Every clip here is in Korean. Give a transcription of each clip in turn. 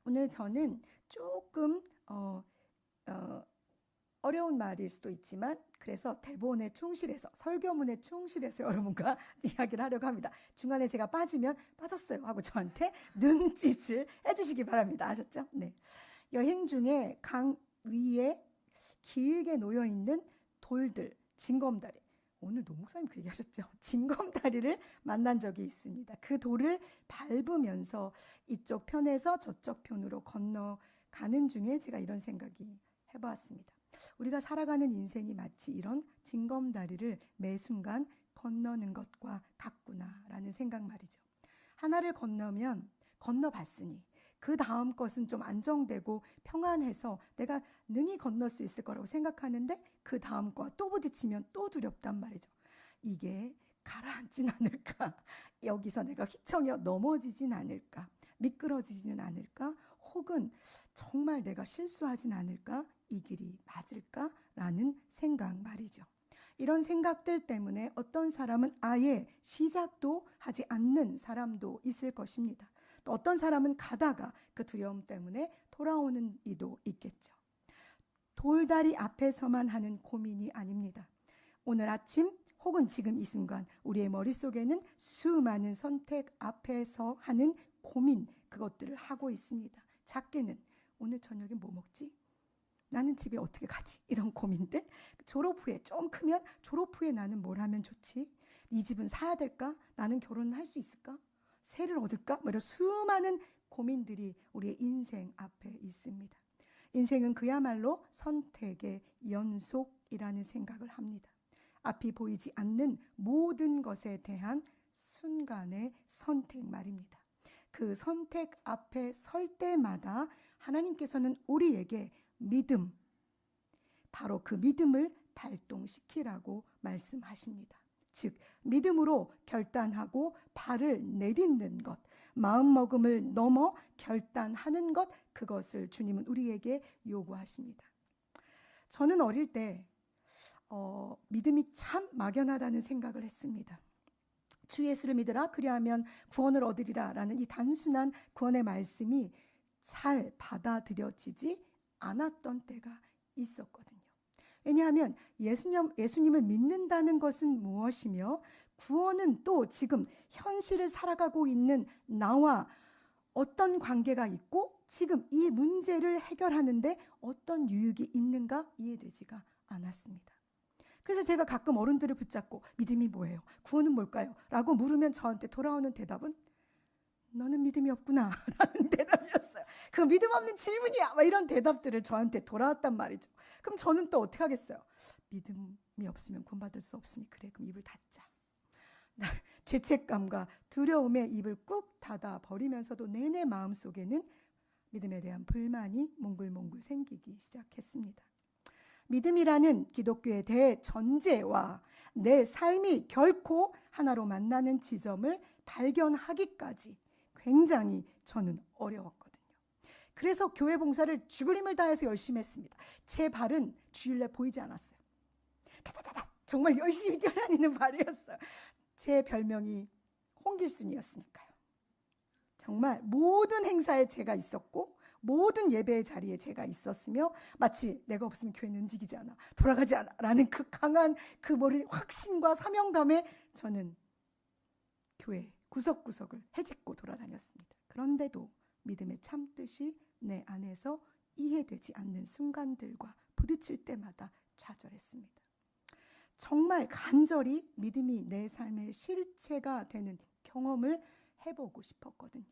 오늘 저는 조금 어려운 말일 수도 있지만 그래서 대본에 충실해서 설교문에 충실해서 여러분과 이야기를 하려고 합니다. 중간에 제가 빠지면 빠졌어요 하고 저한테 눈짓을 해주시기 바랍니다. 아셨죠? 네. 여행 중에 강 위에 길게 놓여있는 돌들, 징검다리. 오늘 노 목사님 그 얘기하셨죠? 징검다리를 만난 적이 있습니다. 그 돌을 밟으면서 이쪽 편에서 저쪽 편으로 건너가는 중에 제가 이런 생각이 해보았습니다. 우리가 살아가는 인생이 마치 이런 징검다리를 매 순간 건너는 것과 같구나라는 생각 말이죠. 하나를 건너면 건너봤으니 그 다음 것은 좀 안정되고 평안해서 내가 능히 건널 수 있을 거라고 생각하는데 그 다음 거와 또 부딪히면 또 두렵단 말이죠. 이게 가라앉진 않을까? 여기서 내가 휘청여 넘어지진 않을까? 미끄러지지는 않을까? 혹은 정말 내가 실수하진 않을까? 이 길이 맞을까라는 생각 말이죠. 이런 생각들 때문에 어떤 사람은 아예 시작도 하지 않는 사람도 있을 것입니다. 또 어떤 사람은 가다가 그 두려움 때문에 돌아오는 이도 있겠죠. 돌다리 앞에서만 하는 고민이 아닙니다. 오늘 아침 혹은 지금 이 순간 우리의 머릿속에는 수많은 선택 앞에서 하는 고민, 그것들을 하고 있습니다. 작게는 오늘 저녁에 뭐 먹지? 나는 집에 어떻게 가지? 이런 고민들. 졸업 후에 좀 크면 졸업 후에 나는 뭘 하면 좋지? 이 집은 사야 될까? 나는 결혼을 할 수 있을까? 새를 얻을까? 이런 수많은 고민들이 우리의 인생 앞에 있습니다. 인생은 그야말로 선택의 연속이라는 생각을 합니다. 앞이 보이지 않는 모든 것에 대한 순간의 선택 말입니다. 그 선택 앞에 설 때마다 하나님께서는 우리에게 믿음, 바로 그 믿음을 발동시키라고 말씀하십니다. 즉 믿음으로 결단하고 발을 내딛는 것, 마음먹음을 넘어 결단하는 것, 그것을 주님은 우리에게 요구하십니다. 저는 어릴 때 믿음이 참 막연하다는 생각을 했습니다. 주 예수를 믿으라 그리하면 구원을 얻으리라 라는 이 단순한 구원의 말씀이 잘 받아들여지지 않았던 때가 있었거든요. 왜냐하면 예수님을 믿는다는 것은 무엇이며 구원은 또 지금 현실을 살아가고 있는 나와 어떤 관계가 있고 지금 이 문제를 해결하는데 어떤 유익이 있는가 이해되지가 않았습니다. 그래서 제가 가끔 어른들을 붙잡고 믿음이 뭐예요? 구원은 뭘까요? 라고 물으면 저한테 돌아오는 대답은 너는 믿음이 없구나 라는 대답이었어요. 그 믿음 없는 질문이야 막 이런 대답들을 저한테 돌아왔단 말이죠. 그럼 저는 또 어떻게 하겠어요? 믿음이 없으면 구원받을 수 없으니 그래 그럼 입을 닫자. 죄책감과 두려움에 입을 꾹 닫아 버리면서도 내내 마음속에는 믿음에 대한 불만이 몽글몽글 생기기 시작했습니다. 믿음이라는 기독교의 대전제와 내 삶이 결코 하나로 만나는 지점을 발견하기까지 굉장히 저는 어려웠거든요. 그래서 교회 봉사를 죽을 힘을 다해서 열심히 했습니다. 제 발은 주일날 보이지 않았어요. 다다다다 정말 열심히 뛰어다니는 발이었어요. 제 별명이 홍길순이었으니까요. 정말 모든 행사에 제가 있었고 모든 예배의 자리에 제가 있었으며 마치 내가 없으면 교회는 움직이지 않아, 돌아가지 않아 라는 그 강한 그 확신과 사명감에 저는 교회 구석구석을 헤집고 돌아다녔습니다. 그런데도 믿음의 참뜻이 내 안에서 이해되지 않는 순간들과 부딪힐 때마다 좌절했습니다. 정말 간절히 믿음이 내 삶의 실체가 되는 경험을 해보고 싶었거든요.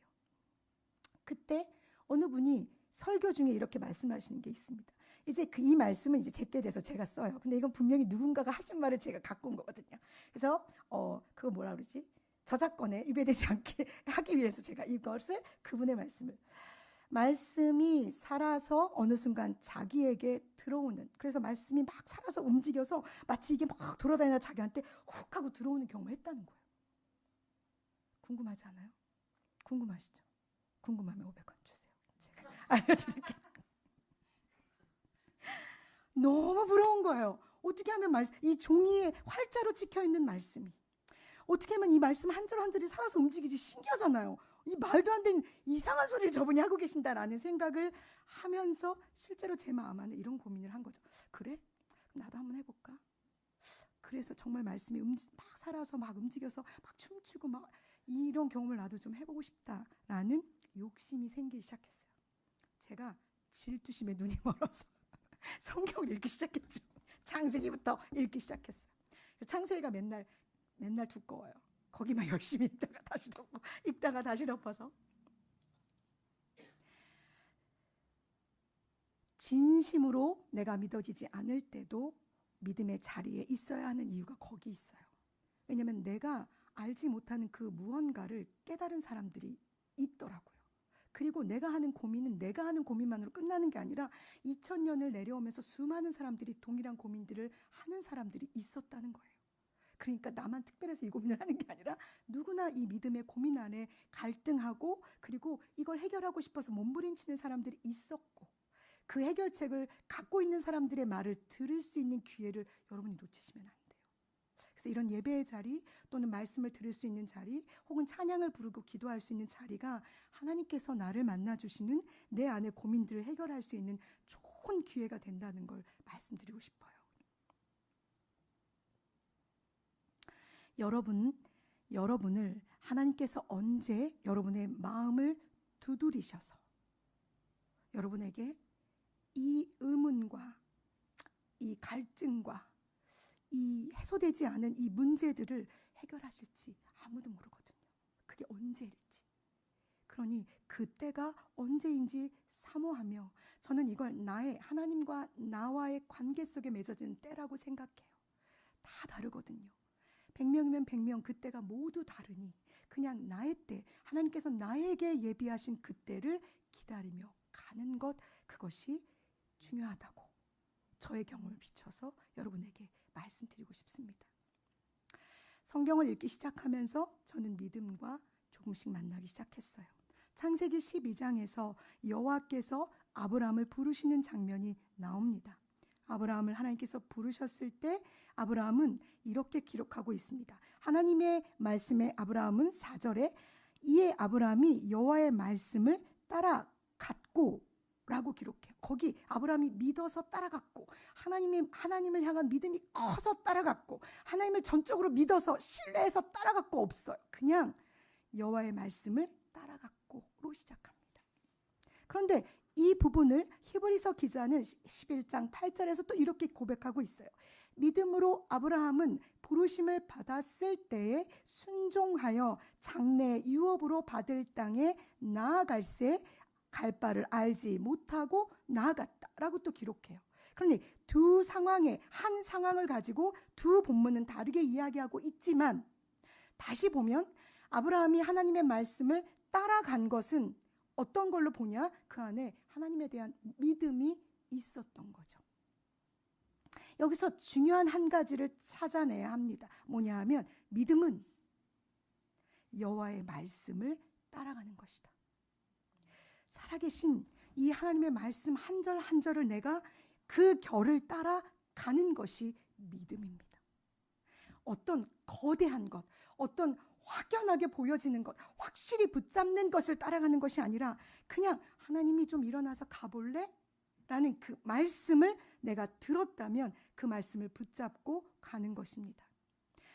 그때 어느 분이 설교 중에 이렇게 말씀하시는 게 있습니다. 이제 이 말씀은 이제 제게 돼서 제가 써요. 근데 이건 분명히 누군가가 하신 말을 제가 갖고 온 거거든요. 그래서 그거 뭐라 그러지? 저작권에 위배되지 않게 하기 위해서 제가 이것을 그분의 말씀이 살아서 어느 순간 자기에게 들어오는, 그래서 말씀이 막 살아서 움직여서 마치 이게 막 돌아다니나 자기한테 훅 하고 들어오는 경험을 했다는 거예요. 궁금하지 않아요? 궁금하시죠? 궁금하면 500원 주세요. 제가 알려드릴게요. 너무 부러운 거예요. 어떻게 하면 이 종이에 활자로 찍혀있는 말씀이 어떻게 하면 이 말씀 한 줄 한 줄이 살아서 움직이지 신기하잖아요. 이 말도 안 되는 이상한 소리를 저분이 하고 계신다라는 생각을 하면서 실제로 제 마음 안에 이런 고민을 한 거죠. 그래? 나도 한번 해볼까? 그래서 정말 말씀이 막 살아서 막 움직여서 막 춤추고 막 이런 경험을 나도 좀 해보고 싶다라는 욕심이 생기기 시작했어요. 제가 질투심에 눈이 멀어서 성경을 읽기 시작했죠. 창세기부터 읽기 시작했어요. 창세기가 맨날 두꺼워요. 거기만 열심히 읽다가 다시 덮고 읽다가 다시 덮어서 진심으로 내가 믿어지지 않을 때도 믿음의 자리에 있어야 하는 이유가 거기 있어요. 왜냐하면 내가 알지 못하는 그 무언가를 깨달은 사람들이 있더라고요. 그리고 내가 하는 고민은 내가 하는 고민만으로 끝나는 게 아니라 2000년을 내려오면서 수많은 사람들이 동일한 고민들을 하는 사람들이 있었다는 거예요. 그러니까 나만 특별해서 이 고민을 하는 게 아니라 누구나 이 믿음의 고민 안에 갈등하고 그리고 이걸 해결하고 싶어서 몸부림치는 사람들이 있었고 그 해결책을 갖고 있는 사람들의 말을 들을 수 있는 기회를 여러분이 놓치시면 안 돼요. 그래서 이런 예배의 자리 또는 말씀을 들을 수 있는 자리 혹은 찬양을 부르고 기도할 수 있는 자리가 하나님께서 나를 만나주시는 내 안의 고민들을 해결할 수 있는 좋은 기회가 된다는 걸 말씀드리고 싶어요. 여러분을 하나님께서 언제 여러분의 마음을 두드리셔서 여러분에게 이 의문과 이 갈증과 이 해소되지 않은 이 문제들을 해결하실지 아무도 모르거든요. 그게 언제일지. 그러니 그때가 언제인지 사모하며 저는 이걸 나의 하나님과 나와의 관계 속에 맺어진 때라고 생각해요. 다 다르거든요. 100명이면 100명 그때가 모두 다르니 그냥 나의 때 하나님께서 나에게 예비하신 그때를 기다리며 가는 것 그것이 중요하다고 저의 경험을 비춰서 여러분에게 말씀드리고 싶습니다. 성경을 읽기 시작하면서 저는 믿음과 조금씩 만나기 시작했어요. 창세기 12장에서 여호와께서 아브라함을 부르시는 장면이 나옵니다. 아브라함을 하나님께서 부르셨을 때 아브라함은 이렇게 기록하고 있습니다. 하나님의 말씀에 아브라함은 4절에 이에 아브라함이 여호와의 말씀을 따라갔고 라고 기록해요. 거기 아브라함이 믿어서 따라갔고 하나님을 향한 믿음이 커서 따라갔고 하나님을 전적으로 믿어서 신뢰해서 따라갔고 없어요. 그냥 여호와의 말씀을 따라갔고로 시작합니다. 그런데 이 부분을 히브리서 기자는 11장 8절에서 또 이렇게 고백하고 있어요. 믿음으로 아브라함은 부르심을 받았을 때에 순종하여 장래 유업으로 받을 땅에 나아갈새 갈 바를 알지 못하고 나아갔다라고 또 기록해요. 그러니 두 상황의 한 상황을 가지고 두 본문은 다르게 이야기하고 있지만 다시 보면 아브라함이 하나님의 말씀을 따라간 것은 어떤 걸로 보냐? 그 안에 하나님에 대한 믿음이 있었던 거죠. 여기서 중요한 한 가지를 찾아내야 합니다. 뭐냐 하면 믿음은 여호와의 말씀을 따라가는 것이다. 살아계신 이 하나님의 말씀 한 절 한 절을 내가 그 결을 따라가는 것이 믿음입니다. 어떤 거대한 것, 어떤 확연하게 보여지는 것, 확실히 붙잡는 것을 따라가는 것이 아니라 그냥 하나님이 좀 일어나서 가볼래? 라는 그 말씀을 내가 들었다면 그 말씀을 붙잡고 가는 것입니다.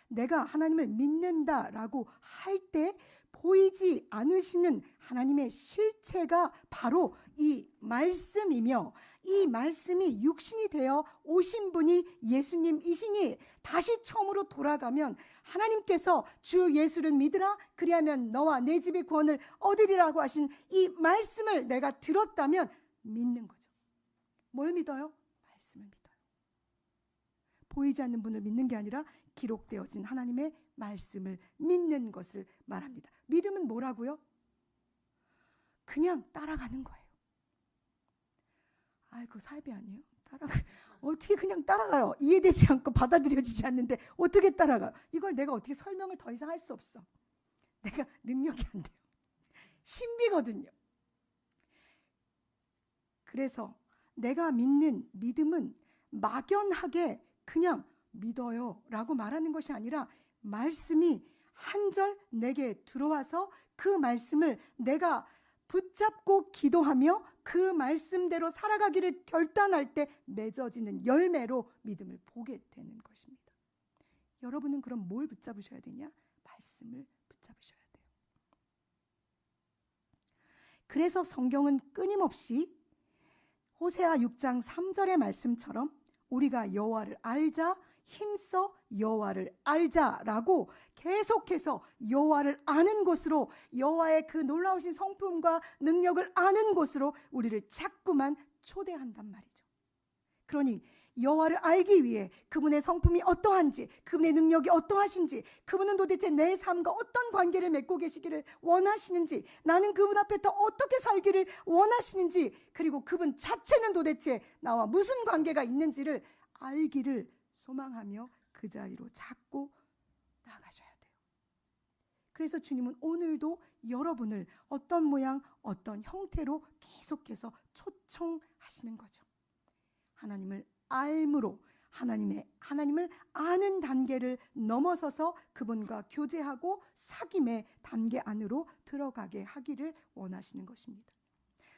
내가 하나님을 믿는다라고 할 때 보이지 않으시는 하나님의 실체가 바로 이 말씀이며 이 말씀이 육신이 되어 오신 분이 예수님이시니 다시 처음으로 돌아가면 하나님께서 주 예수를 믿으라 그리하면 너와 내 집의 구원을 얻으리라고 하신 이 말씀을 내가 들었다면 믿는 거죠. 뭘 믿어요? 말씀을 믿어요. 보이지 않는 분을 믿는 게 아니라 기록되어진 하나님의 말씀을 믿는 것을 말합니다. 믿음은 뭐라고요? 그냥 따라가는 거예요. 아이고 사이비 아니에요? 어떻게 그냥 따라가요? 이해되지 않고 받아들여지지 않는데 어떻게 따라가요? 이걸 내가 어떻게 설명을 더 이상 할 수 없어. 내가 능력이 안 돼요. 신비거든요. 그래서 내가 믿는 믿음은 막연하게 그냥 믿어요 라고 말하는 것이 아니라 말씀이 한 절 내게 들어와서 그 말씀을 내가 붙잡고 기도하며 그 말씀대로 살아가기를 결단할 때 맺어지는 열매로 믿음을 보게 되는 것입니다. 여러분은 그럼 뭘 붙잡으셔야 되냐? 말씀을 붙잡으셔야 돼요. 그래서 성경은 끊임없이 호세아 6장 3절의 말씀처럼 우리가 여호와를 알자, 힘써 여호와를 알자라고 계속해서 여호와를 아는 곳으로, 여호와의 그 놀라우신 성품과 능력을 아는 곳으로 우리를 자꾸만 초대한단 말이죠. 그러니 여호와를 알기 위해 그분의 성품이 어떠한지, 그분의 능력이 어떠하신지, 그분은 도대체 내 삶과 어떤 관계를 맺고 계시기를 원하시는지, 나는 그분 앞에 더 어떻게 살기를 원하시는지, 그리고 그분 자체는 도대체 나와 무슨 관계가 있는지를 알기를 소망하며 그 자리로 자꾸 나아가셔야 돼요. 그래서 주님은 오늘도 여러분을 어떤 모양, 어떤 형태로 계속해서 초청하시는 거죠. 하나님을 알므로 하나님을 아는 단계를 넘어서서 그분과 교제하고 사귐의 단계 안으로 들어가게 하기를 원하시는 것입니다.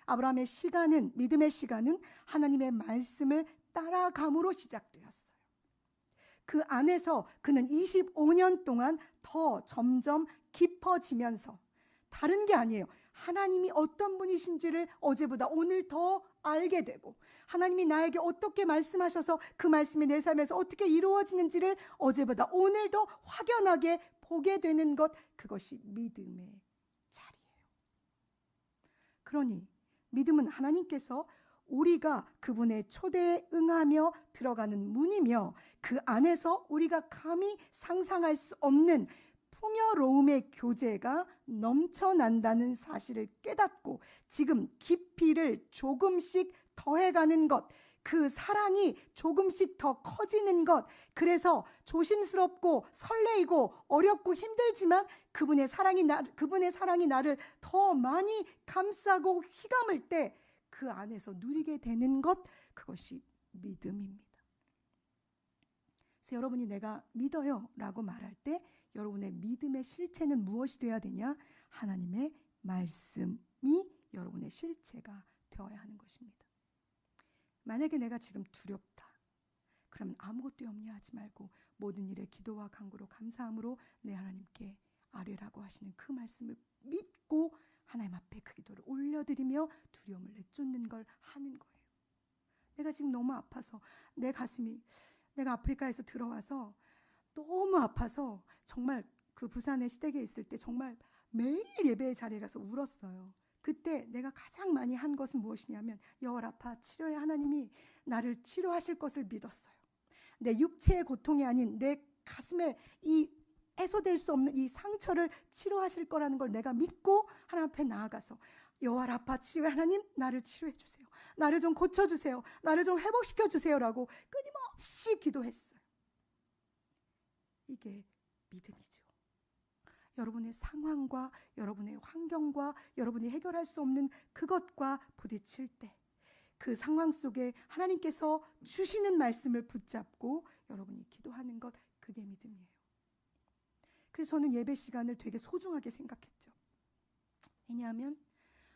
아브라함의 시간은, 믿음의 시간은 하나님의 말씀을 따라감으로 시작되었어요. 그 안에서 그는 25년 동안 더 점점 깊어지면서, 다른 게 아니에요. 하나님이 어떤 분이신지를 어제보다 오늘 더 알게 되고, 하나님이 나에게 어떻게 말씀하셔서 그 말씀이 내 삶에서 어떻게 이루어지는지를 어제보다 오늘 더 확연하게 보게 되는 것, 그것이 믿음의 자리예요. 그러니 믿음은 하나님께서 우리가 그분의 초대에 응하며 들어가는 문이며, 그 안에서 우리가 감히 상상할 수 없는 풍요로움의 교제가 넘쳐난다는 사실을 깨닫고 지금 깊이를 조금씩 더해가는 것, 그 사랑이 조금씩 더 커지는 것, 그래서 조심스럽고 설레이고 어렵고 힘들지만 그분의 사랑이 나를 더 많이 감싸고 휘감을 때 그 안에서 누리게 되는 것, 그것이 믿음입니다. 그래서 여러분이 내가 믿어요 라고 말할 때 여러분의 믿음의 실체는 무엇이 되어야 되냐? 하나님의 말씀이 여러분의 실체가 되어야 하는 것입니다. 만약에 내가 지금 두렵다, 그러면 아무것도 염려하지 말고 모든 일에 기도와 간구로 감사함으로 내 하나님께 아뢰라고 하시는 그 말씀을 믿고 하나님 앞에 그 기도를 올려드리며 두려움을 내쫓는 걸 하는 거예요. 내가 지금 너무 아파서 내 가슴이, 내가 아프리카에서 들어와서 너무 아파서 정말 그 부산의 시댁에 있을 때 정말 매일 예배의 자리에 가서 울었어요. 그때 내가 가장 많이 한 것은 무엇이냐면 여호와 라파 치료의 하나님이 나를 치료하실 것을 믿었어요. 내 육체의 고통이 아닌 내 가슴에 이 해소될 수 없는 이 상처를 치료하실 거라는 걸 내가 믿고 하나님 앞에 나아가서 여호와 라파 치료의 하나님, 나를 치료해 주세요. 나를 좀 고쳐주세요. 나를 좀 회복시켜 주세요라고 끊임없이 기도했어요. 이게 믿음이죠. 여러분의 상황과 여러분의 환경과 여러분이 해결할 수 없는 그것과 부딪힐 때 그 상황 속에 하나님께서 주시는 말씀을 붙잡고 여러분이 기도하는 것, 그게 믿음이에요. 그래서 저는 예배 시간을 되게 소중하게 생각했죠. 왜냐하면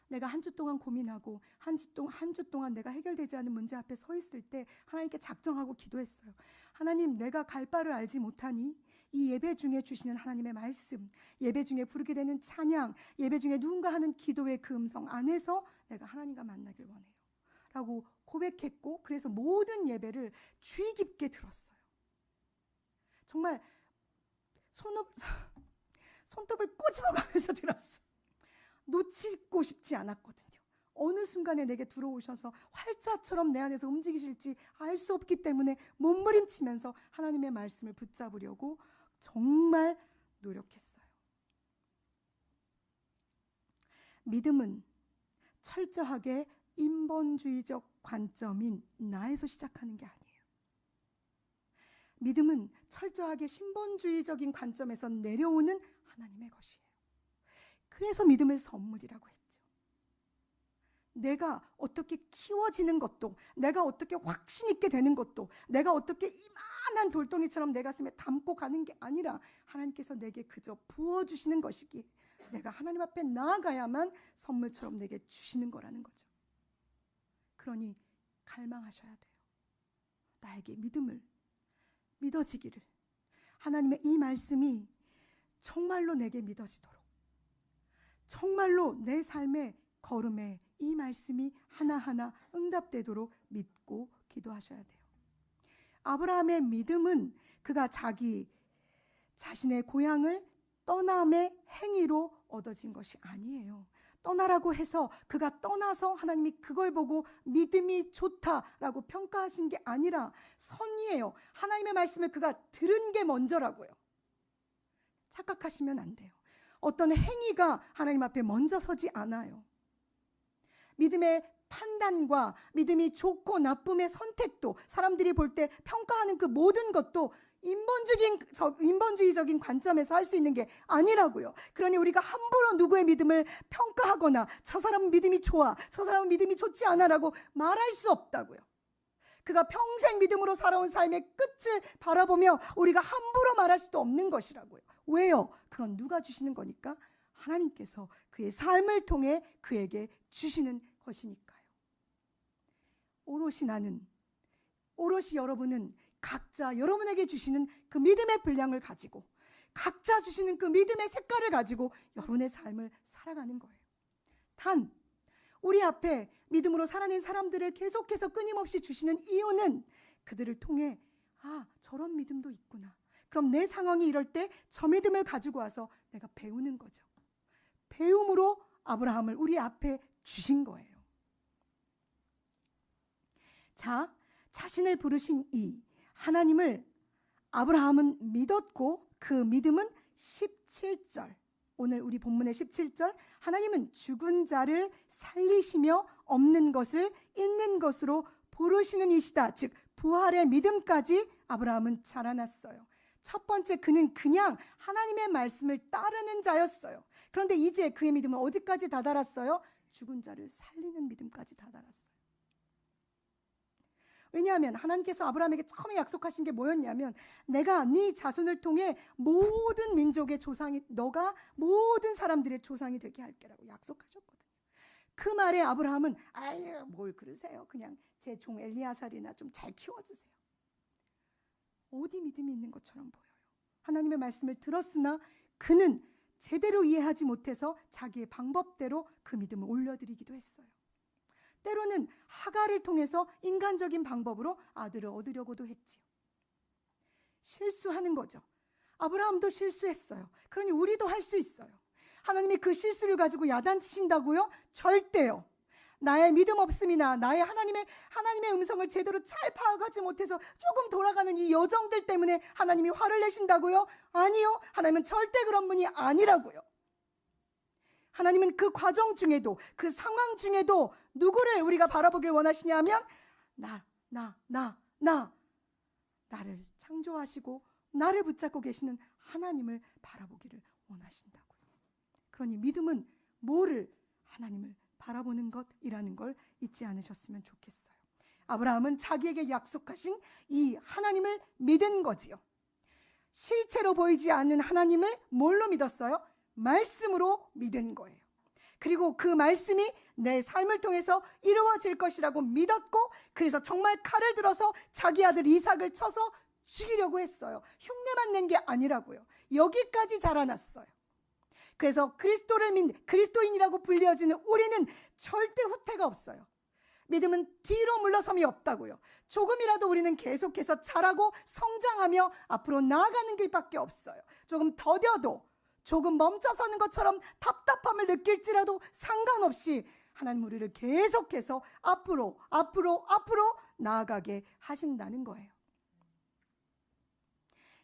내가 한 주 동안 고민하고 한 주 동안 내가 해결되지 않은 문제 앞에 서 있을 때 하나님께 작정하고 기도했어요. 하나님, 내가 갈 바를 알지 못하니 이 예배 중에 주시는 하나님의 말씀, 예배 중에 부르게 되는 찬양, 예배 중에 누군가 하는 기도의 그 음성 안에서 내가 하나님과 만나길 원해요 라고 고백했고, 그래서 모든 예배를 주의 깊게 들었어요. 정말 손톱을 꼬집어가면서 들었어요. 놓치고 싶지 않았거든요. 어느 순간에 내게 들어오셔서 활자처럼 내 안에서 움직이실지 알 수 없기 때문에 몸부림치면서 하나님의 말씀을 붙잡으려고 정말 노력했어요. 믿음은 철저하게 인본주의적 관점인 나에서 시작하는 게 아니에요. 믿음은 철저하게 신본주의적인 관점에서 내려오는 하나님의 것이에요. 그래서 믿음을 선물이라고 했죠. 내가 어떻게 키워지는 것도, 내가 어떻게 확신 있게 되는 것도, 내가 어떻게 요만한 돌덩이처럼 내 가슴에 담고 가는 게 아니라 하나님께서 내게 그저 부어주시는 것이기 내가 하나님 앞에 나아가야만 선물처럼 내게 주시는 거라는 거죠. 그러니 갈망하셔야 돼요. 나에게 믿음을, 믿어지기를, 하나님의 이 말씀이 정말로 내게 믿어지도록, 정말로 내 삶의 걸음에 이 말씀이 하나하나 응답되도록 믿고 기도하셔야 돼요. 아브라함의 믿음은 그가 자기 자신의 고향을 떠남의 행위로 얻어진 것이 아니에요. 떠나라고 해서 그가 떠나서 하나님이 그걸 보고 믿음이 좋다라고 평가하신 게 아니라 선이에요. 하나님의 말씀을 그가 들은 게 먼저라고요. 착각하시면 안 돼요. 어떤 행위가 하나님 앞에 먼저 서지 않아요. 믿음의 판단과 믿음이 좋고 나쁨의 선택도, 사람들이 볼 때 평가하는 그 모든 것도 인본주의적인 관점에서 할 수 있는 게 아니라고요. 그러니 우리가 함부로 누구의 믿음을 평가하거나 저 사람은 믿음이 좋아, 저 사람은 믿음이 좋지 않아라고 말할 수 없다고요. 그가 평생 믿음으로 살아온 삶의 끝을 바라보며 우리가 함부로 말할 수도 없는 것이라고요. 왜요? 그건 누가 주시는 거니까? 하나님께서 그의 삶을 통해 그에게 주시는 것이니까요. 오롯이 나는, 오롯이 여러분은 각자 여러분에게 주시는 그 믿음의 분량을 가지고, 각자 주시는 그 믿음의 색깔을 가지고 여러분의 삶을 살아가는 거예요. 단 우리 앞에 믿음으로 살아낸 사람들을 계속해서 끊임없이 주시는 이유는 그들을 통해 저런 믿음도 있구나. 그럼 내 상황이 이럴 때 저 믿음을 가지고 와서 내가 배우는 거죠. 배움으로 아브라함을 우리 앞에 주신 거예요. 자, 자신을 부르신 이 하나님을 아브라함은 믿었고 그 믿음은 17절, 오늘 우리 본문의 17절, 하나님은 죽은 자를 살리시며 없는 것을 있는 것으로 부르시는 이시다. 즉 부활의 믿음까지 아브라함은 자라났어요. 첫 번째, 그는 그냥 하나님의 말씀을 따르는 자였어요. 그런데 이제 그의 믿음은 어디까지 다다랐어요? 죽은 자를 살리는 믿음까지 다다랐어요. 왜냐하면 하나님께서 아브라함에게 처음에 약속하신 게 뭐였냐면, 내가 네 자손을 통해 모든 민족의 조상이, 너가 모든 사람들의 조상이 되게 할게라고 약속하셨거든요. 그 말에 아브라함은 아유 뭘 그러세요, 그냥 제 종 엘리아살이나 좀 잘 키워주세요. 어디 믿음이 있는 것처럼 보여요. 하나님의 말씀을 들었으나 그는 제대로 이해하지 못해서 자기의 방법대로 그 믿음을 올려드리기도 했어요. 때로는 하갈을 통해서 인간적인 방법으로 아들을 얻으려고도 했지요. 실수하는 거죠. 아브라함도 실수했어요. 그러니 우리도 할 수 있어요. 하나님이 그 실수를 가지고 야단치신다고요? 절대요. 나의 믿음 없음이나 나의 하나님의 음성을 제대로 잘 파악하지 못해서 조금 돌아가는 이 여정들 때문에 하나님이 화를 내신다고요? 아니요. 하나님은 절대 그런 분이 아니라고요. 하나님은 그 과정 중에도, 그 상황 중에도 누구를 우리가 바라보길 원하시냐면 나를 창조하시고 나를 붙잡고 계시는 하나님을 바라보기를 원하신다고요. 그러니 믿음은 뭐를? 하나님을 바라보는 것이라는 걸 잊지 않으셨으면 좋겠어요. 아브라함은 자기에게 약속하신 이 하나님을 믿은 거지요. 실체로 보이지 않는 하나님을 뭘로 믿었어요? 말씀으로 믿은 거예요. 그리고 그 말씀이 내 삶을 통해서 이루어질 것이라고 믿었고, 그래서 정말 칼을 들어서 자기 아들 이삭을 쳐서 죽이려고 했어요. 흉내만 낸 게 아니라고요. 여기까지 자라났어요. 그래서 그리스도를 믿는 그리스도인이라고 불려지는 우리는 절대 후퇴가 없어요. 믿음은 뒤로 물러섬이 없다고요. 조금이라도 우리는 계속해서 자라고 성장하며 앞으로 나아가는 길밖에 없어요. 조금 더뎌도, 조금 멈춰서는 것처럼 답답함을 느낄지라도 상관없이 하나님 우리를 계속해서 앞으로 나아가게 하신다는 거예요.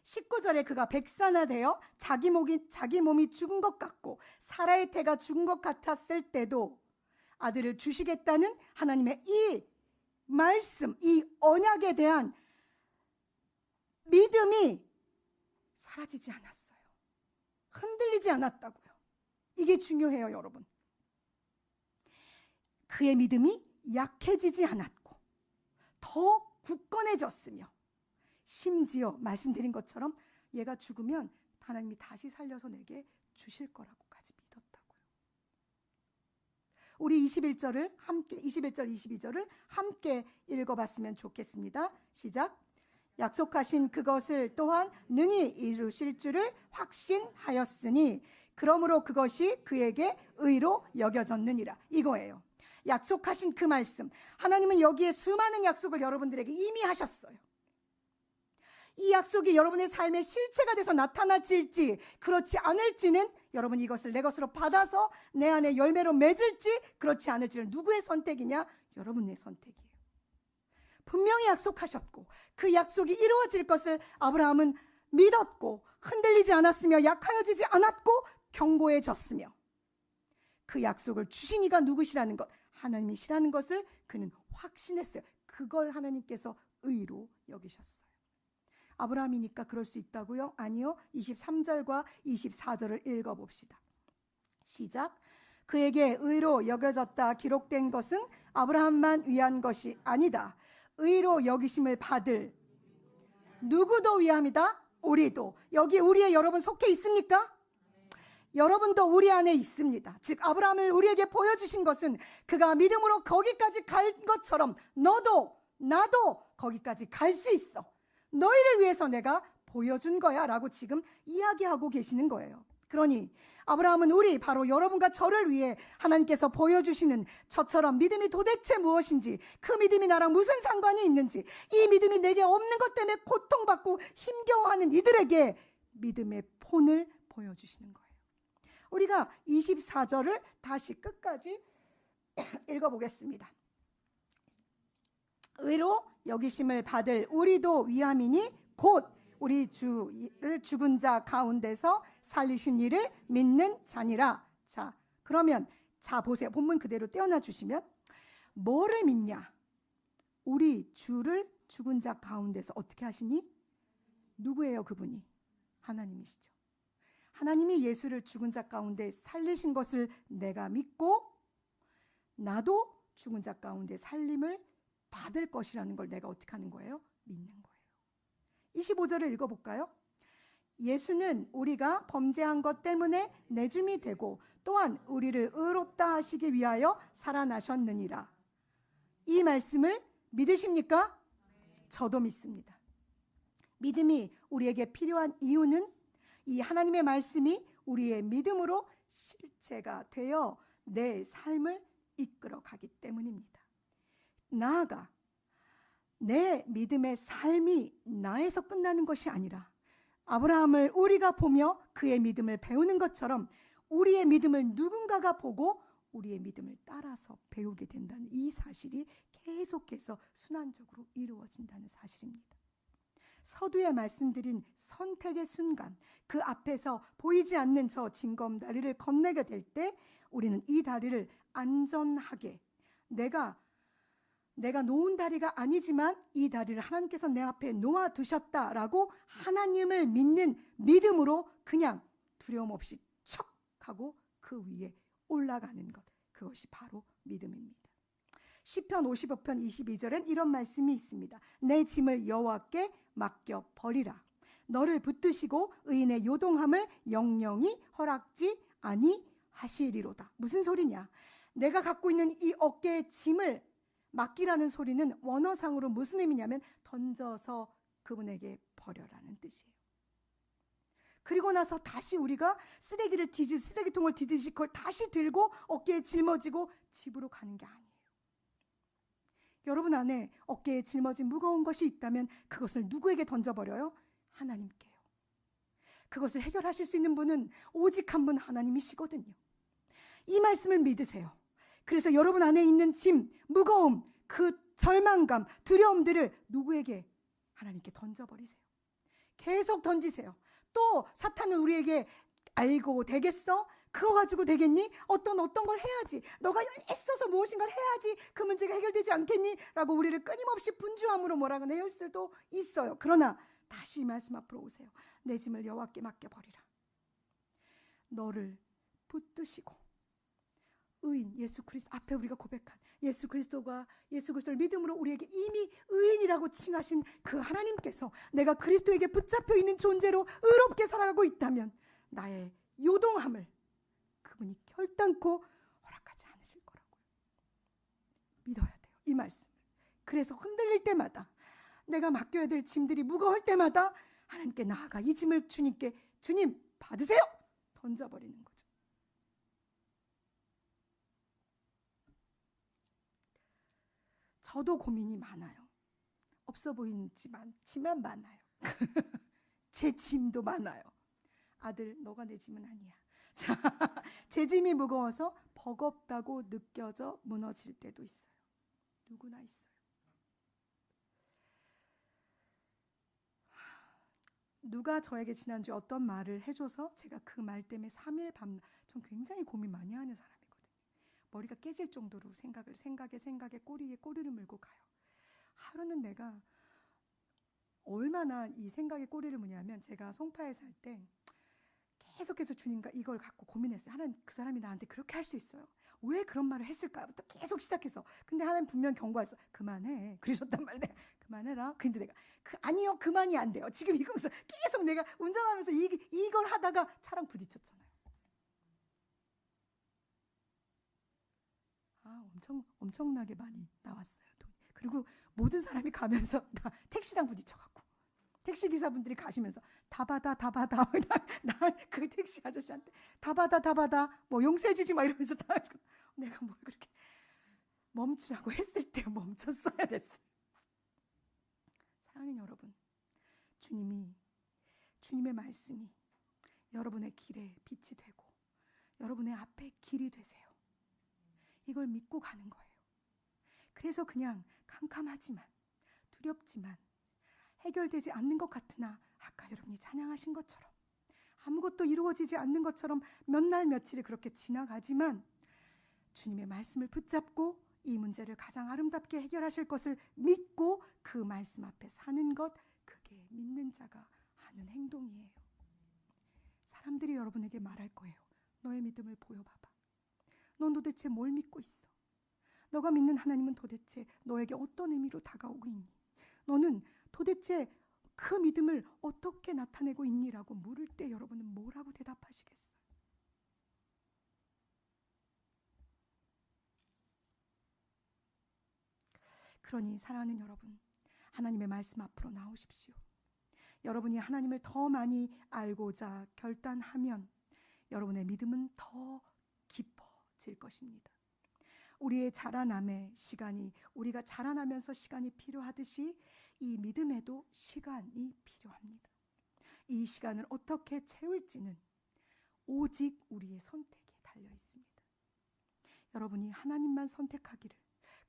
19절에 그가 백산화되어 자기 몸이 죽은 것 같고 사라의 태가 죽은 것 같았을 때도 아들을 주시겠다는 하나님의 이 말씀, 이 언약에 대한 믿음이 사라지지 않았어요. 흔들리지 않았다고요. 이게 중요해요, 여러분. 그의 믿음이 약해지지 않았고 더 굳건해졌으며 심지어 말씀드린 것처럼 얘가 죽으면 하나님이 다시 살려서 내게 주실 거라고까지 믿었다고요. 우리 21절 22절을 함께 읽어봤으면 좋겠습니다. 시작. 약속하신 그것을 또한 능히 이루실 줄을 확신하였으니 그러므로 그것이 그에게 의로 여겨졌느니라. 이거예요. 약속하신 그 말씀, 하나님은 여기에 수많은 약속을 여러분들에게 이미 하셨어요. 이 약속이 여러분의 삶의 실체가 돼서 나타날지 그렇지 않을지는 여러분 이것을 내 것으로 받아서 내 안에 열매로 맺을지 그렇지 않을지는 누구의 선택이냐? 여러분의 선택이에요. 분명히 약속하셨고 그 약속이 이루어질 것을 아브라함은 믿었고 흔들리지 않았으며 약하여지지 않았고 견고해졌으며 그 약속을 주신 이가 누구시라는 것, 하나님이시라는 것을 그는 확신했어요. 그걸 하나님께서 의로 여기셨어요. 아브라함이니까 그럴 수 있다고요? 아니요. 23절과 24절을 읽어봅시다. 시작. 그에게 의로 여겨졌다 기록된 것은 아브라함만 위한 것이 아니다. 의로 여기심을 받을 누구도 위함이다. 우리도. 여기 우리에 여러분 속해 있습니까? 여러분도 우리 안에 있습니다. 즉 아브라함을 우리에게 보여주신 것은 그가 믿음으로 거기까지 갈 것처럼 너도 나도 거기까지 갈 수 있어. 너희를 위해서 내가 보여준 거야 라고 지금 이야기하고 계시는 거예요. 그러니 아브라함은 우리 바로 여러분과 저를 위해 하나님께서 보여주시는 저처럼 믿음이 도대체 무엇인지, 그 믿음이 나랑 무슨 상관이 있는지, 이 믿음이 내게 없는 것 때문에 고통받고 힘겨워하는 이들에게 믿음의 폰을 보여주시는 거예요. 우리가 24절을 다시 끝까지 읽어보겠습니다. 의로 여기심을 받을 우리도 위함이니 곧 우리 주를 죽은 자 가운데서 살리신 이를 믿는 자니라. 자, 그러면 자 보세요. 본문 그대로 떼어놔 주시면 뭐를 믿냐? 우리 주를 죽은 자 가운데서 어떻게 하시니? 누구예요 그분이? 하나님이시죠. 하나님이 예수를 죽은 자 가운데 살리신 것을 내가 믿고 나도 죽은 자 가운데 살림을 받을 것이라는 걸 내가 어떻게 하는 거예요? 믿는 거예요. 25절을 읽어볼까요? 예수는 우리가 범죄한 것 때문에 내줌이 되고 또한 우리를 의롭다 하시기 위하여 살아나셨느니라. 이 말씀을 믿으십니까? 저도 믿습니다. 믿음이 우리에게 필요한 이유는 이 하나님의 말씀이 우리의 믿음으로 실체가 되어 내 삶을 이끌어가기 때문입니다. 나아가 내 믿음의 삶이 나에서 끝나는 것이 아니라 아브라함을 우리가 보며 그의 믿음을 배우는 것처럼 우리의 믿음을 누군가가 보고 우리의 믿음을 따라서 배우게 된다는 이 사실이 계속해서 순환적으로 이루어진다는 사실입니다. 서두에 말씀드린 선택의 순간, 그 앞에서 보이지 않는 저 징검다리를 건너게 될 때 우리는 이 다리를 안전하게 내가 놓은 다리가 아니지만 이 다리를 하나님께서 내 앞에 놓아두셨다라고 하나님을 믿는 믿음으로 그냥 두려움 없이 척 하고 그 위에 올라가는 것, 그것이 바로 믿음입니다. 시편 55편 22절엔 이런 말씀이 있습니다. 내 짐을 여호와께 맡겨버리라. 너를 붙드시고 의인의 요동함을 영영히 허락지 아니하시리로다. 무슨 소리냐? 내가 갖고 있는 이 어깨의 짐을 맡기라는 소리는 원어상으로 무슨 의미냐면 던져서 그분에게 버려라는 뜻이에요. 그리고 나서 다시 우리가 쓰레기통을 뒤지듯이 그걸 다시 들고 어깨에 짊어지고 집으로 가는 게 아니에요. 여러분 안에 어깨에 짊어진 무거운 것이 있다면 그것을 누구에게 던져버려요? 하나님께요. 그것을 해결하실 수 있는 분은 오직 한 분 하나님이시거든요. 이 말씀을 믿으세요. 그래서 여러분 안에 있는 짐, 무거움, 그 절망감, 두려움들을 누구에게? 하나님께 던져버리세요. 계속 던지세요. 또 사탄은 우리에게 아이고 되겠어? 그거 가지고 되겠니? 어떤 걸 해야지. 너가 애써서 무엇인가를 해야지 그 문제가 해결되지 않겠니? 라고 우리를 끊임없이 분주함으로 뭐라고 내올 수도 있어요. 그러나 다시 이 말씀 앞으로 오세요. 내 짐을 여호와께 맡겨버리라. 너를 붙드시고 의인 예수 그리스도 앞에 우리가 고백한 예수 그리스도를 믿음으로 우리에게 이미 의인이라고 칭하신 그 하나님께서 내가 그리스도에게 붙잡혀 있는 존재로 의롭게 살아가고 있다면 나의 요동함을 그분이 결단코 허락하지 않으실 거라고요. 믿어야 돼요, 이 말씀을. 그래서 흔들릴 때마다, 내가 맡겨야 될 짐들이 무거울 때마다 하나님께 나아가 이 짐을 주님께, 주님 받으세요! 던져버리는 거죠. 저도 고민이 많아요. 없어 보이지 않지만 많아요. 제 짐도 많아요. 아들, 너가 내 짐은 아니야. 자, 제 짐이 무거워서 버겁다고 느껴져 무너질 때도 있어요. 누구나 있어요. 누가 저에게 지난주에 어떤 말을 해줘서 제가 그 말 때문에 3일 밤낮, 전 굉장히 고민 많이 하는 사람이거든요. 머리가 깨질 정도로 생각에 꼬리에 꼬리를 물고 가요. 하루는 내가 얼마나 이 생각에 꼬리를 무냐면, 제가 송파에 살 때 계속해서 주님과 이걸 갖고 고민했어요. 하나님, 그 사람이 나한테 그렇게 할 수 있어요. 왜 그런 말을 했을까부터 계속 시작해서. 근데 하나님 분명 경고했어. 그만해. 그러셨단 말이에요. 그만해라. 근데 내가 아니요, 그만이 안 돼요. 지금 이거에서 계속 내가 운전하면서 이걸 하다가 차랑 부딪혔잖아요. 엄청나게 많이 나왔어요, 돈이. 그리고 모든 사람이 가면서 다 택시랑 부딪혀갖고, 택시 기사분들이 가시면서 다 받아 나 그 택시 아저씨한테 다 받아 뭐 용서해주지 마 이러면서 다 내가 뭘 그렇게 멈추라고 했을 때 멈췄어야 됐어요. 사랑하는 여러분, 주님의 말씀이 여러분의 길에 빛이 되고 여러분의 앞에 길이 되세요. 이걸 믿고 가는 거예요. 그래서 그냥 캄캄하지만, 두렵지만, 해결되지 않는 것 같으나 아까 여러분이 찬양하신 것처럼 아무것도 이루어지지 않는 것처럼 몇 날 며칠이 그렇게 지나가지만, 주님의 말씀을 붙잡고 이 문제를 가장 아름답게 해결하실 것을 믿고 그 말씀 앞에 사는 것, 그게 믿는 자가 하는 행동이에요. 사람들이 여러분에게 말할 거예요. 너의 믿음을 보여봐봐. 넌 도대체 뭘 믿고 있어? 너가 믿는 하나님은 도대체 너에게 어떤 의미로 다가오고 있니? 너는 도대체 그 믿음을 어떻게 나타내고 있니라고 물을 때 여러분은 뭐라고 대답하시겠어요? 그러니 사랑하는 여러분, 하나님의 말씀 앞으로 나오십시오. 여러분이 하나님을 더 많이 알고자 결단하면 여러분의 믿음은 더 깊어질 것입니다. 우리의 자라남의 시간이, 우리가 자라나면서 시간이 필요하듯이 이 믿음에도 시간이 필요합니다. 이 시간을 어떻게 채울지는 오직 우리의 선택에 달려 있습니다. 여러분이 하나님만 선택하기를,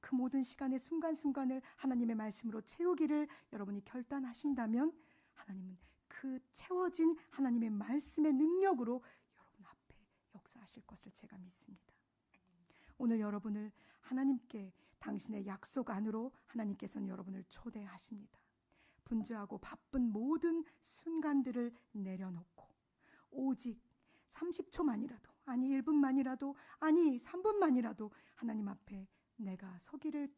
그 모든 시간의 순간순간을 하나님의 말씀으로 채우기를 여러분이 결단하신다면 하나님은 그 채워진 하나님의 말씀의 능력으로 여러분 앞에 역사하실 것을 제가 믿습니다. 오늘 여러분을 하나님께, 당신의 약속 안으로 하나님께서는 여러분을 초대하십니다. 분주하고 바쁜 모든 순간들을 내려놓고 오직 30초만이라도, 아니 1분만이라도, 아니 3분만이라도 하나님 앞에 내가 서기를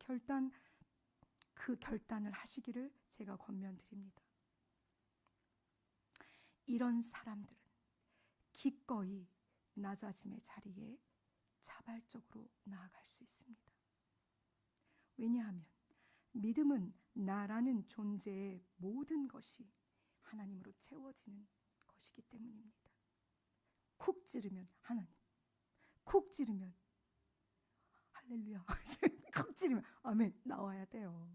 그 결단을 하시기를 제가 권면드립니다. 이런 사람들은 기꺼이 낮아짐의 자리에 자발적으로 나아갈 수 있습니다. 왜냐하면 믿음은 나라는 존재의 모든 것이 하나님으로 채워지는 것이기 때문입니다. 쿡 찌르면 하나님, 쿡 찌르면 할렐루야, 쿡 찌르면 아멘 나와야 돼요.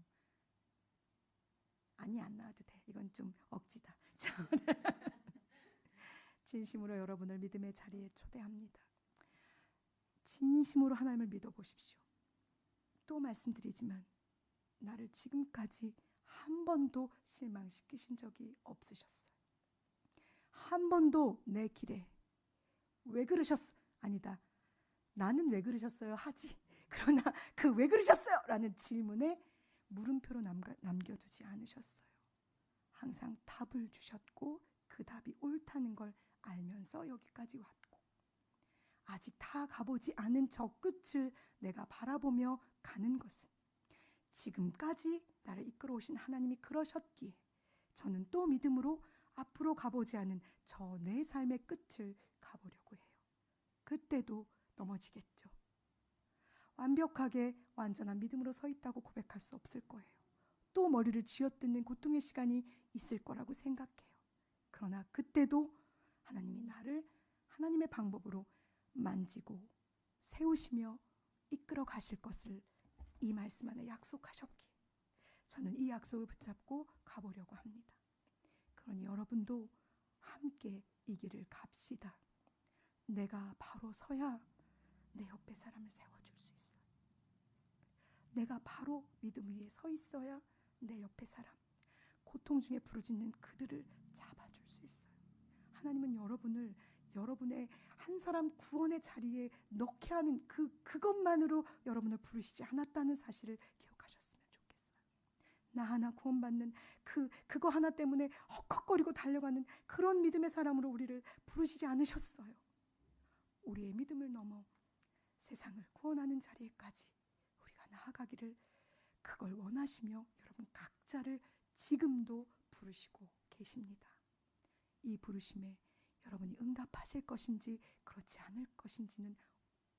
아니, 안 나와도 돼. 이건 좀 억지다. 진심으로 여러분을 믿음의 자리에 초대합니다. 진심으로 하나님을 믿어보십시오. 또 말씀드리지만 나를 지금까지 한 번도 실망시키신 적이 없으셨어요. 한 번도 내 길에 왜 그러셨어? 아니다. 나는 왜 그러셨어요? 하지. 그러나 그 왜 그러셨어요? 라는 질문에 물음표로 남겨두지 않으셨어요. 항상 답을 주셨고 그 답이 옳다는 걸 알면서 여기까지 왔고, 아직 다 가보지 않은 저 끝을 내가 바라보며 가는 것은 지금까지 나를 이끌어 오신 하나님이 그러셨기에 저는 또 믿음으로 앞으로 가보지 않은 저 내 삶의 끝을 가보려고 해요. 그때도 넘어지겠죠. 완벽하게 완전한 믿음으로 서 있다고 고백할 수 없을 거예요. 또 머리를 쥐어뜯는 고통의 시간이 있을 거라고 생각해요. 그러나 그때도 하나님이 나를 하나님의 방법으로 만지고 세우시며 이끌어 가실 것을 이 말씀 안에 약속하셨기에 저는 이 약속을 붙잡고 가보려고 합니다. 그러니 여러분도 함께 이 길을 갑시다. 내가 바로 서야 내 옆에 사람을 세워줄 수 있어요. 내가 바로 믿음 위에 서 있어야 내 옆에 사람, 고통 중에 부르짖는 그들을 잡아줄 수 있어요. 하나님은 여러분을 여러분의 한 사람 구원의 자리에 넣게 하는 그것만으로 여러분을 부르시지 않았다는 사실을 기억하셨으면 좋겠어요. 나 하나 구원받는 그거 하나 때문에 헉헉거리고 달려가는 그런 믿음의 사람으로 우리를 부르시지 않으셨어요. 우리의 믿음을 넘어 세상을 구원하는 자리에까지 우리가 나아가기를 그걸 원하시며 여러분 각자를 지금도 부르시고 계십니다. 이 부르심에 여러분이 응답하실 것인지 그렇지 않을 것인지는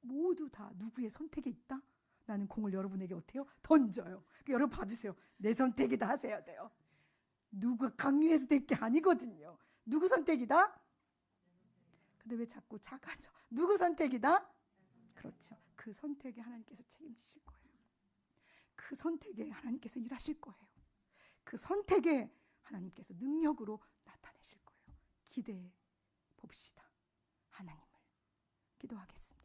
모두 다 누구의 선택에 있다? 나는 공을 여러분에게 어때요? 던져요. 여러분 받으세요. 내 선택이다 하셔야 돼요. 누가 강요해서 될 게 아니거든요. 누구 선택이다? 근데 왜 자꾸 작아져? 누구 선택이다? 그렇죠. 그 선택에 하나님께서 책임지실 거예요. 그 선택에 하나님께서 일하실 거예요. 그 선택에 하나님께서 능력으로 나타내실 거예요. 기대해 봅시다. 하나님을 기도하겠습니다.